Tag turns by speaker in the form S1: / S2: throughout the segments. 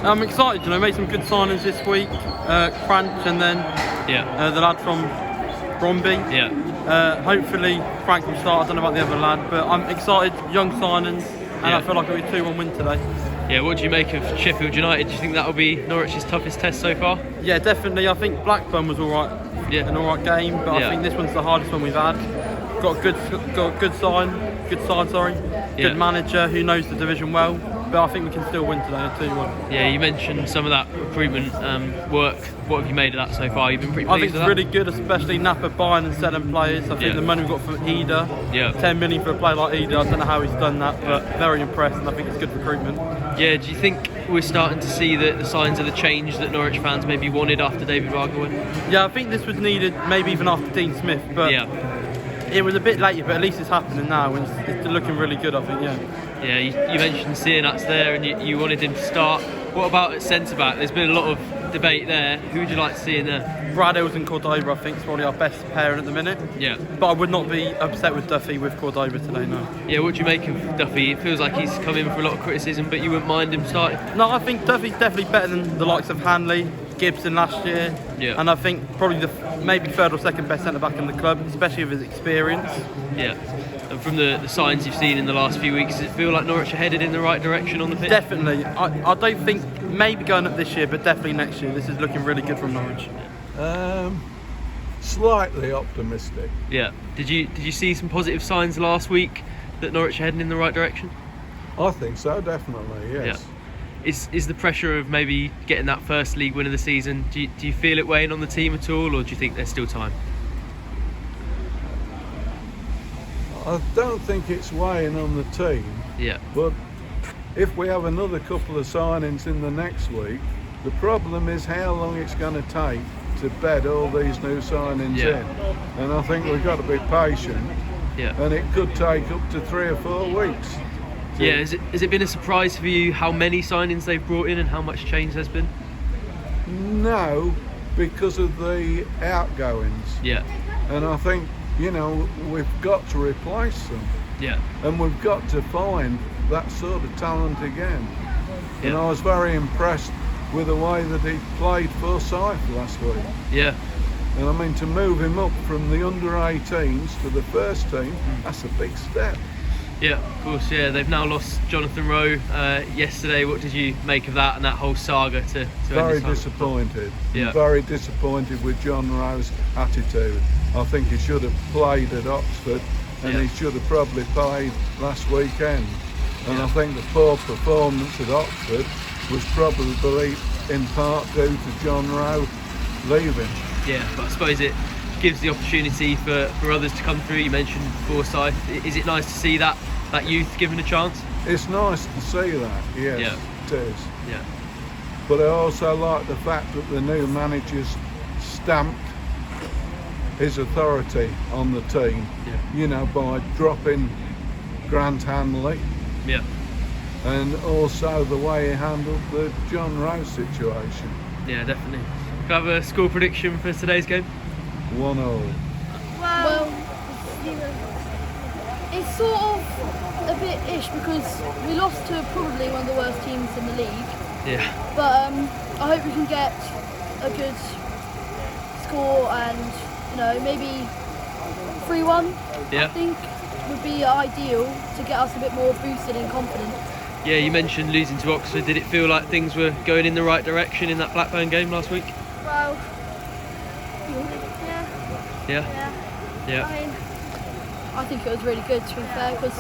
S1: I'm excited, made some good signings this week. Cranch and then the lad from Bromby. Hopefully Frank will start, I don't know about the other lad, but I'm excited, young signings, and I feel like it'll be a 2-1 win today.
S2: Yeah, what do you make of Sheffield United? Do you think that'll be Norwich's toughest test so far?
S1: Yeah, definitely. I think Blackburn was alright, an alright game, but I think this one's the hardest one we've had. Got a good side, good manager who knows the division well. But I think we can still win today, 2-1.
S2: Yeah, you mentioned some of that recruitment work. What have you made of that so far? You've been pretty pleased with that?
S1: I think it's really good, especially Napa buying and selling players. I think the money we got for Ida, 10 million for a player like Ida, I don't know how he's done that, but very impressed, and I think it's good recruitment.
S2: Yeah, do you think we're starting to see the signs of the change that Norwich fans maybe wanted after David Varga went?
S1: Yeah, I think this was needed, maybe even after Dean Smith, but it was a bit later, but at least it's happening now, and it's looking really good, I think,
S2: Yeah, you mentioned Sienat's there and you wanted him to start. What about at centre-back? There's been a lot of debate there. Who would you like to see in there?
S1: Brad Hills and Cordoba, I think, is probably our best pairing at the minute.
S2: Yeah.
S1: But I would not be upset with Duffy with Cordoba today, no.
S2: Yeah, what do you make of Duffy? It feels like he's come in for a lot of criticism, but you wouldn't mind him starting?
S1: No, I think Duffy's definitely better than the likes of Hanley, Gibson last year.
S2: Yeah.
S1: And I think probably maybe third or second best centre-back in the club, especially with his experience.
S2: Yeah. And from the signs you've seen in the last few weeks, does it feel like Norwich are headed in the right direction on the pitch?
S1: Definitely. I don't think maybe going up this year, but definitely next year. This is looking really good from Norwich.
S3: Slightly optimistic.
S2: Yeah. Did you see some positive signs last week that Norwich are heading in the right direction?
S3: I think so, definitely, yes.
S2: Yeah. Is the pressure of maybe getting that first league win of the season, do you feel it weighing on the team at all, or do you think there's still time?
S3: I don't think it's weighing on the team.
S2: Yeah.
S3: But if we have another couple of signings in the next week, the problem is how long it's going to take to bed all these new signings in. And I think we've got to be patient.
S2: Yeah.
S3: And it could take up to 3 or 4 weeks.
S2: Yeah, has it been a surprise for you how many signings they've brought in and how much change there's been?
S3: No, because of the outgoings.
S2: Yeah.
S3: And I think, we've got to replace them.
S2: Yeah.
S3: And we've got to find that sort of talent again.
S2: Yeah.
S3: And I was very impressed with the way that he played for Forsyth last week.
S2: Yeah.
S3: And I mean, to move him up from the under-18s to the first team, that's a big step.
S2: Yeah, of course, yeah. They've now lost Jonathan Rowe yesterday. What did you make of that and that whole saga to
S3: Very
S2: end this
S3: disappointed.
S2: Yeah.
S3: Very disappointed with John Rowe's attitude. I think he should have played at Oxford, and he should have probably played last weekend. And I think the poor performance at Oxford was probably in part due to John Rowe leaving.
S2: Yeah, but I suppose it gives the opportunity for others to come through. You mentioned Forsyth. Is it nice to see that youth given a chance?
S3: It's nice to see that, yes, it is.
S2: Yeah.
S3: But I also like the fact that the new manager's stamped his authority on the team, by dropping Grant Hanley.
S2: Yeah.
S3: And also the way he handled the John Rowe situation.
S2: Yeah, definitely. Can I have a score prediction for today's game?
S3: 1-1.
S4: Well, it's sort of a bit ish because we lost to probably one of the worst teams in the league.
S2: Yeah.
S4: But I hope we can get a good score and, maybe 3-1.
S2: Yeah.
S4: I think would be ideal to get us a bit more boosted and confident.
S2: Yeah, you mentioned losing to Oxford. Did it feel like things were going in the right direction in that Blackburn game last week?
S4: Well,
S2: Yeah.
S4: I mean, I think it was really good, to be fair, because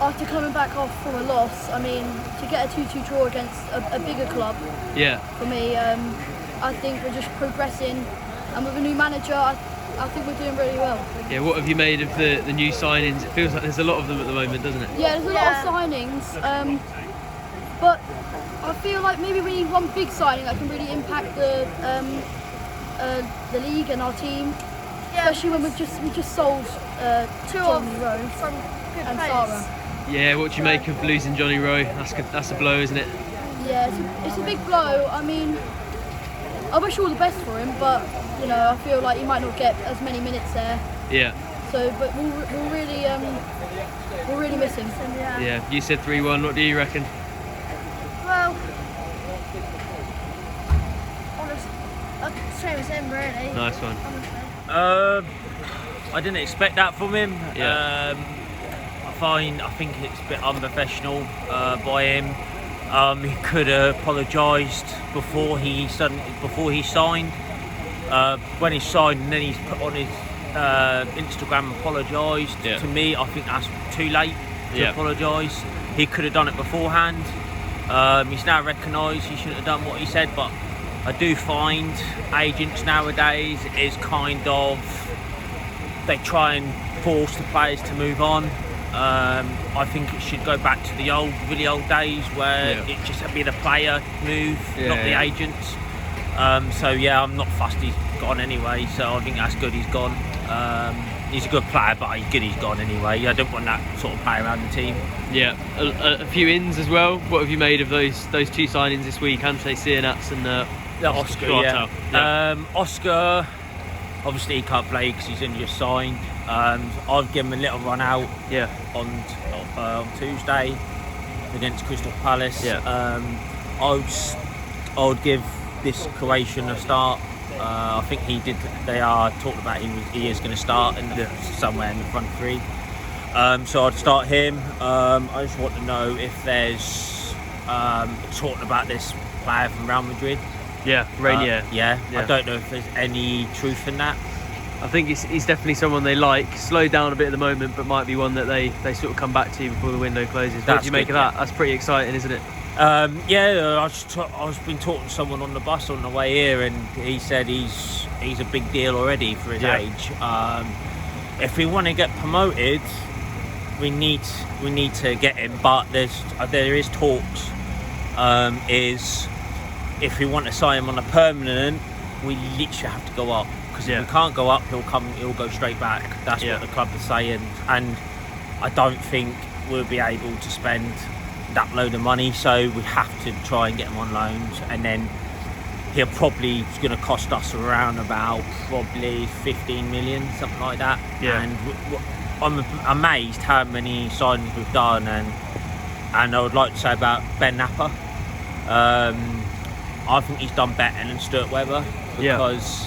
S4: after coming back off from a loss, I mean, to get a 2-2 draw against a bigger club, for me, I think we're just progressing, and with a new manager, I think we're doing really well.
S2: Yeah, what have you made of the new signings? It feels like there's a lot of them at the moment, doesn't it?
S4: Yeah, there's a lot of signings, but I feel like maybe we need one big signing that can really impact the league and our team. Yeah. Especially when we just sold Johnny Rowe and Sarah.
S2: Yeah, what do you make of losing Johnny Rowe? That's a blow, isn't it?
S4: Yeah, it's a big blow. I mean, I wish all the best for him, but I feel like he might not get as many minutes there.
S2: Yeah.
S4: So, but we'll really miss him.
S2: Yeah. You said 3-1. What do you reckon?
S5: Well,
S4: same as him, really.
S2: Nice one.
S5: I didn't expect that from him.
S2: Yeah.
S5: I think it's a bit unprofessional by him. He could have apologised before he signed. When he signed, and then he's put on his Instagram apologised.
S2: Yeah.
S5: To me, I think that's too late to apologise. He could have done it beforehand. He's now recognised he shouldn't have done what he said, but I do find agents nowadays is kind of, they try and force the players to move on. I think it should go back to the really old days where it just be the player move, not the agents. So I'm not fussed he's gone anyway, so I think that's good he's gone. He's a good player, but he's good he's gone anyway. I don't want that sort of player around the team.
S2: Yeah, a few ins as well. What have you made of those two signings this week? Ante Cianats and
S5: Oscar, Oscar, obviously he can't play because he's only just signed. I'd give him a little run out on Tuesday against Crystal Palace. I would give this Croatian a start. I think they are talking about he is going to start somewhere in the front three. So I'd start him. I just want to know if there's talking about this player from Real Madrid.
S2: Rainier.
S5: I don't know if there's any truth in that.
S2: I think he's definitely someone they like. Slowed down a bit at the moment, but might be one that they sort of come back to before the window closes. What do you make of that? That's pretty exciting, isn't it?
S5: I was been talking to someone on the bus on the way here, and he said he's a big deal already for his age. If we want to get promoted, we need to get him. But there is talks. Is if we want to sign him on a permanent, we literally have to go up. Because if we can't go up, he'll go straight back. That's what the club is saying, and I don't think we'll be able to spend that load of money. So we have to try and get him on loans, and then he'll probably is going to cost us around about probably 15 million, something like that. And I'm amazed how many signings we've done, and I would like to say about Ben Napper. I think he's done better than Stuart Webber, because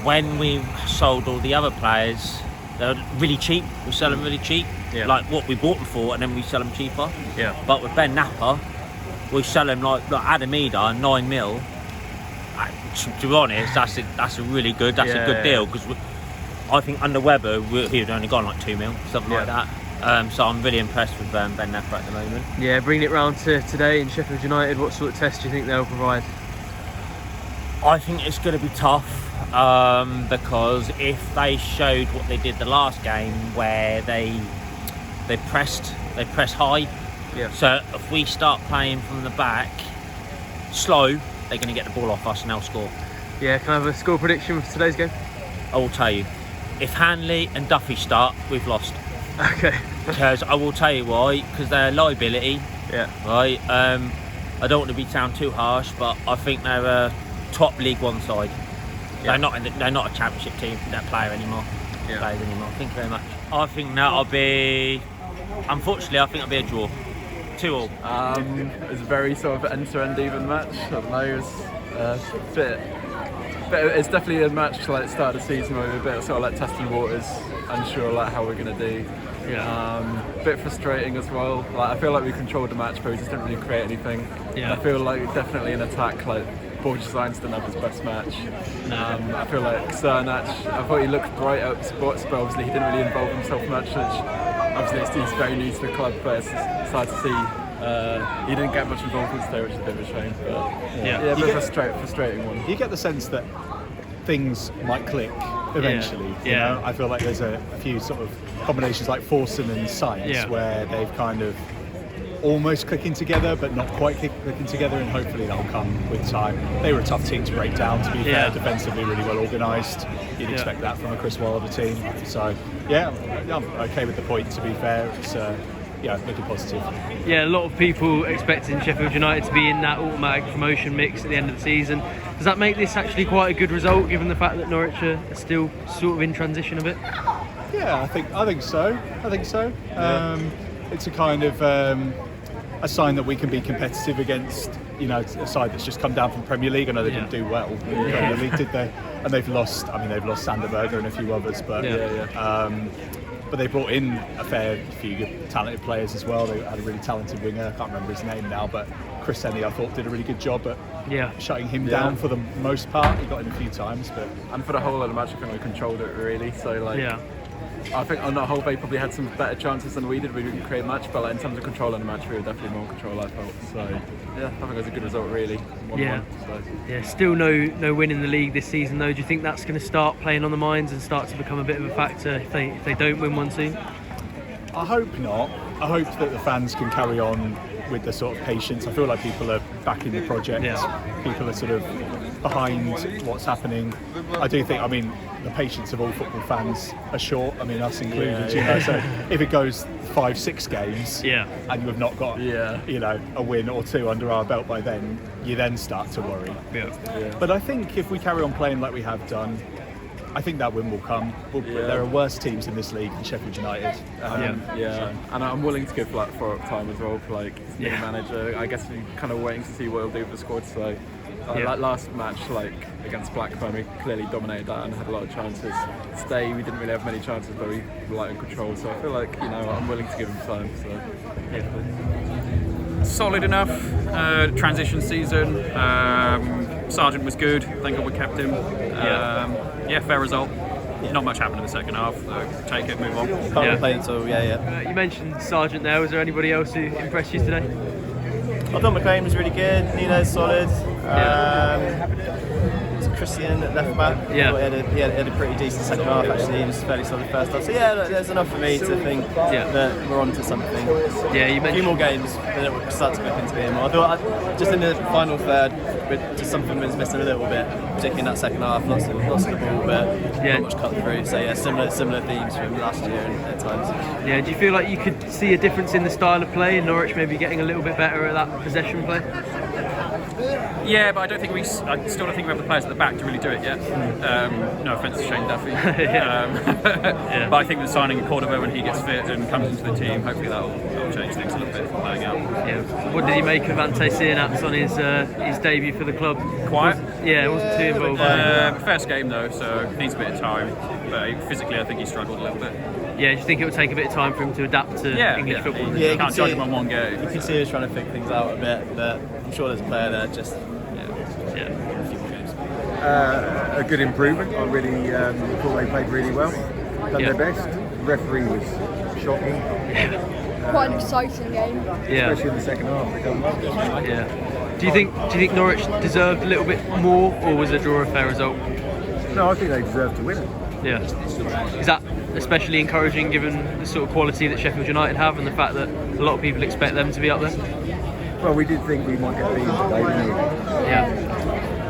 S5: when we sold all the other players, they're really cheap. We sell them really cheap, like what we bought them for, and then we sell them cheaper. But with Ben Napper, we sell him like Adam Eder, 9 mil. To be honest, that's a really good, a good deal, because I think under Webber he'd only gone like 2 mil, something like that. So I'm really impressed with Ben Napper at the moment.
S2: Yeah, bringing it round to today in Sheffield United, what sort of test do you think they'll provide?
S5: I think it's going to be tough. Because if they showed what they did the last game, where they press high, so if we start playing from the back slow, they're going to get the ball off us and they'll score.
S2: Can I have a score prediction for today's game?
S5: I will tell you, if Hanley and Duffy start, we've lost.
S2: Okay.
S5: Because I will tell you why, because they're a liability. Right. I don't want to sound too harsh, but I think they're a top League One side. They're not a championship team, that player anymore. Players anymore. Thank you very much. I think that'll be, unfortunately, I think it'll be a draw. 2-2.
S6: It's a very sort of end-to-end even match. I don't know, it's definitely a match like start of the season where we're a bit sort of like testing waters, unsure like how we're going to do. Bit frustrating as well. Like I feel like we controlled the match, but we just didn't really create anything. And I feel like definitely an attack like Borges didn't have his best match. I feel like Cianats, I thought he looked bright out of spots, but obviously he didn't really involve himself much, which obviously he's very new to the club, but it's sad to see. He didn't get much involvement today, which is a bit of a shame. But a bit of a frustrating one.
S7: You get the sense that things might click eventually. You know? I feel like there's a few sort of combinations like Forson and Sainz where they've kind of almost clicking together, but not quite clicking together, and hopefully that'll come with time. They were a tough team to break down, to be fair, defensively really well organised. You'd expect that from a Chris Wilder team. So, I'm okay with the point, to be fair. It's looking positive.
S2: A lot of people expecting Sheffield United to be in that automatic promotion mix at the end of the season. Does that make this actually quite a good result, given the fact that Norwich are still sort of in transition a bit?
S7: I think so. It's a kind of a sign that we can be competitive against a side that's just come down from Premier League. I know they didn't do well in the Premier League, did they? And they've lost. I mean, they've lost Sanderberger and a few others, but but they brought in a fair few good, talented players as well. They had a really talented winger. I can't remember his name now, but Chris Henney, I thought, did a really good job at shutting him down for the most part. He got in a few times, but
S6: and for the whole of the match, I think we controlled it really. So I think on the whole, they probably had some better chances than we did. We didn't create much, but in terms of control on the match, we were definitely more in control, I felt. So, I think it was a good result, really. 1-1, so.
S2: Still no win in the league this season, though. Do you think that's going to start playing on the minds and start to become a bit of a factor if they don't win one soon?
S7: I hope not. I hope that the fans can carry on with the sort of patience. I feel like people are backing the project. People are sort of behind what's happening. I do think, the patience of all football fans are short. Us included, So if it goes 5-6 games, and we've not got, a win or two under our belt by then, you then start to worry. But I think if we carry on playing like we have done, I think that win will come. There are worse teams in this league than Sheffield United.
S6: And I'm willing to give for time as well for new manager. I guess we're kind of waiting to see what he'll do with the squad. So that last match, against Blackburn, we clearly dominated that and had a lot of chances. Today we didn't really have many chances, but we were in control. So I feel I'm willing to give him time. So
S8: solid enough. Transition season. Sargent was good. Thank God we kept him. Fair result. Not much happened in the second half, so take it, move on.
S9: Can't complain at all,
S2: You mentioned Sargent there. Was there anybody else who impressed you today?
S9: I thought McLean was really good. Nino's solid. Christian at left back. He had a pretty decent second half actually. He was fairly solid first half. So there's enough for me to think that we're on to something.
S2: You mentioned
S9: a few more games, then it will start to click into being more. I thought just in the final third, just something was missing a little bit, particularly in that second half. Lots of the ball, but not much cut through. So similar themes from last year at times.
S2: Do you feel like you could see a difference in the style of play? Norwich maybe getting a little bit better at that possession play?
S8: Yeah, but I still don't think we have the players at the back to really do it yet. No offence to Shane Duffy. But I think the signing of Cordova when he gets fit and comes into the team, hopefully that'll change things a little bit playing out.
S2: What did you make of Ante Sienats on his debut for the club?
S8: Quiet?
S2: Wasn't too involved.
S8: First game though, so needs a bit of time. But physically I think he struggled a little bit.
S2: Do you think it would take a bit of time for him to adapt to English football?
S8: You can't judge him on one game.
S9: You can see him trying to figure things out a bit, but I'm sure there's a player there just
S10: a good improvement. I really thought they played really well, done their best. The referee was shocking.
S4: Quite an exciting game.
S10: Especially in the second half, they done well.
S2: Do you think Norwich deserved a little bit more, or was the draw a fair result?
S10: No, I think they deserved to win it.
S2: Is that especially encouraging given the sort of quality that Sheffield United have and the fact that a lot of people expect them to be up there?
S10: Well, we did think we might get beaten today, didn't we?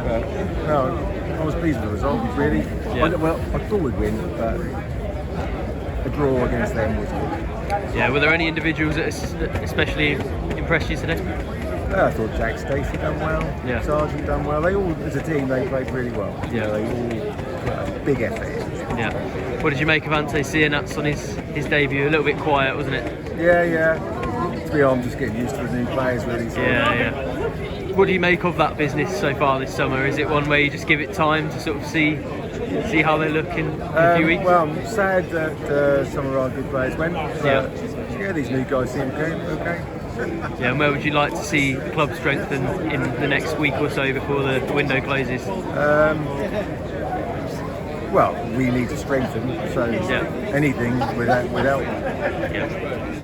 S10: But no, I was pleased with the result, really. I thought we'd win, but a draw against them was good.
S2: Were there any individuals that especially impressed you today?
S10: I thought Jack Stacey done well, Sargent done well. They all, as a team, they played really well. They all put a big effort in.
S2: What did you make of Ante Sienats on his debut? A little bit quiet, wasn't it?
S10: To be honest, I'm just getting used to the new players, really. So.
S2: What do you make of that business so far this summer? Is it one where you just give it time to sort of see how they look in a few weeks?
S10: Well, I'm sad that some of our good players went. These new guys seem okay.
S2: And where would you like to see the club strengthen in the next week or so before the window closes?
S10: Well, we need to strengthen, so anything without